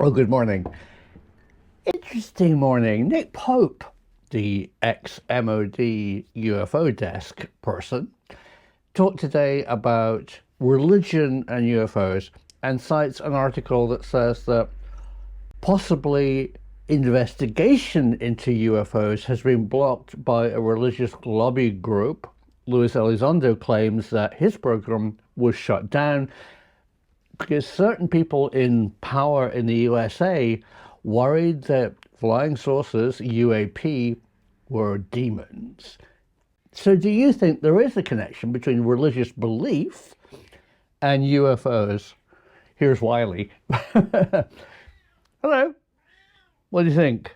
Oh, good morning. Interesting morning. Nick Pope, the ex-MOD UFO desk person, talked today about religion and UFOs and cites an article that says that possibly investigation into UFOs has been blocked by a religious lobby group. Luis Elizondo claims that his program was shut down because certain people in power in the USA worried that flying saucers, UAP, were demons. So do you think there is a connection between religious belief and UFOs? Here's Wiley. Hello. What do you think?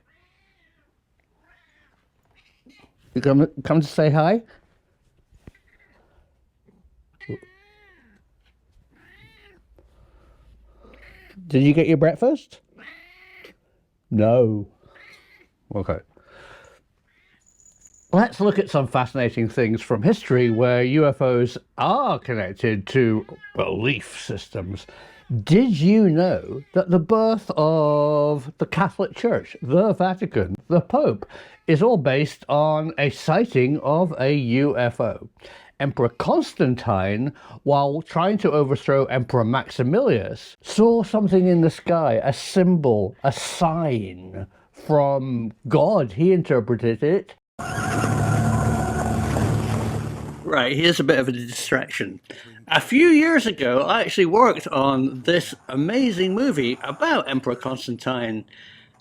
You come to say hi? Did you get your breakfast? No. Okay. Let's look at some fascinating things from history where UFOs are connected to belief systems. Did you know that the birth of the Catholic Church, the Vatican, the Pope, is all based on a sighting of a UFO? Emperor Constantine, while trying to overthrow Emperor Maximilius, saw something in the sky, a symbol, a sign from God. He interpreted it. Right, here's a bit of a distraction. A few years ago, I actually worked on this amazing movie about Emperor Constantine.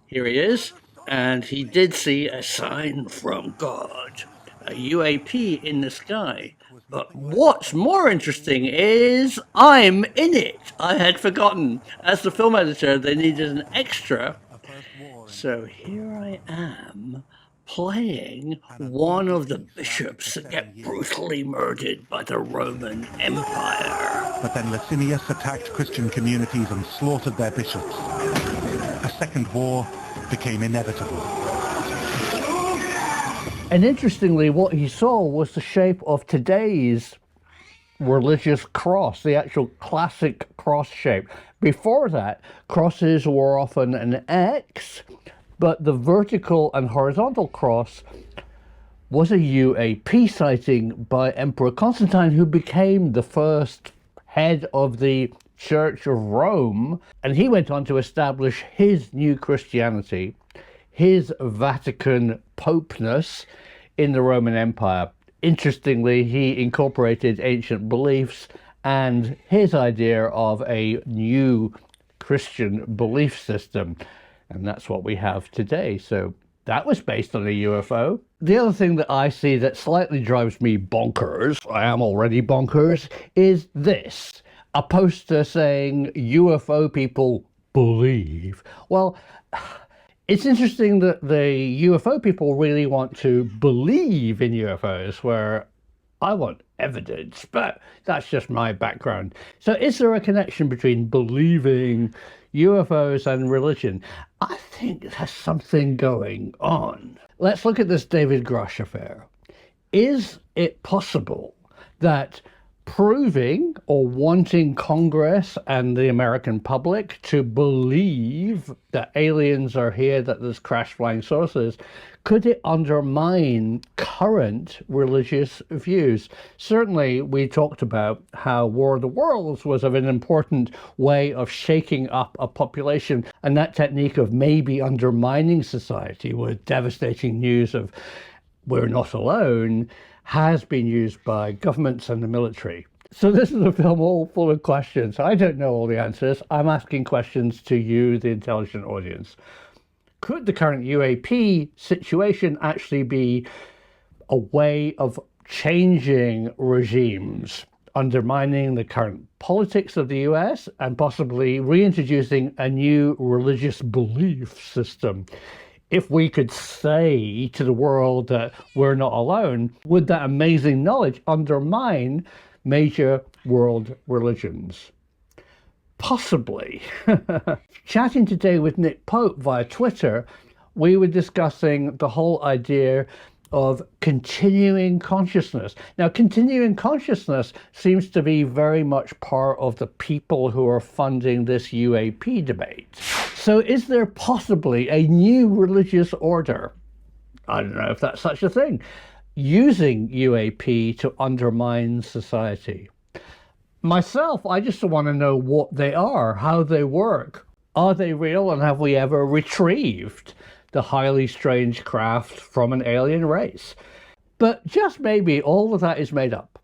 Here he is, and he did see a sign from God, a UAP in the sky. But what's more interesting is I'm in it. I had forgotten. As the film editor, they needed an extra. So here I am, playing one of the bishops that get brutally murdered by the Roman Empire. But then Licinius attacked Christian communities and slaughtered their bishops. A second war became inevitable. And interestingly, what he saw was the shape of today's religious cross, the actual classic cross shape. Before that, crosses were often an X, but the vertical and horizontal cross was a UAP sighting by Emperor Constantine, who became the first head of the Church of Rome. And he went on to establish his new Christianity, his Vatican Popeness in the Roman Empire. Interestingly, he incorporated ancient beliefs and his idea of a new Christian belief system. And that's what we have today. So that was based on a UFO. The other thing that I see that slightly drives me bonkers, I am already bonkers, is this. A poster saying UFO people believe. Well, it's interesting that the UFO people really want to believe in UFOs, where I want evidence, but that's just my background. So is there a connection between believing UFOs and religion? I think there's something going on. Let's look at this David Grusch affair. Is it possible that proving or wanting Congress and the American public to believe that aliens are here, that there's crash flying saucers, could it undermine current religious views? Certainly, we talked about how War of the Worlds was of an important way of shaking up a population, and that technique of maybe undermining society with devastating news of we're not alone has been used by governments and the military. So this is a film all full of questions. I don't know all the answers. I'm asking questions to you, the intelligent audience. Could the current UAP situation actually be a way of changing regimes, undermining the current politics of the US, and possibly reintroducing a new religious belief system? If we could say to the world that we're not alone, would that amazing knowledge undermine major world religions? Possibly. Chatting today with Nick Pope via Twitter, we were discussing the whole idea of continuing consciousness. Now, continuing consciousness seems to be very much part of the people who are funding this UAP debate. So is there possibly a new religious order, I don't know if that's such a thing, using UAP to undermine society? Myself, I just want to know what they are, how they work. Are they real, and have we ever retrieved the highly strange craft from an alien race? But just maybe all of that is made up.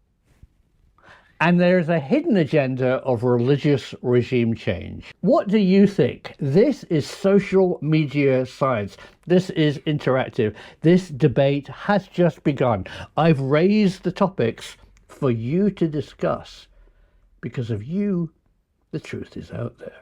And there's a hidden agenda of religious regime change. What do you think? This is social media science. This is interactive. This debate has just begun. I've raised the topics for you to discuss. Because of you, the truth is out there.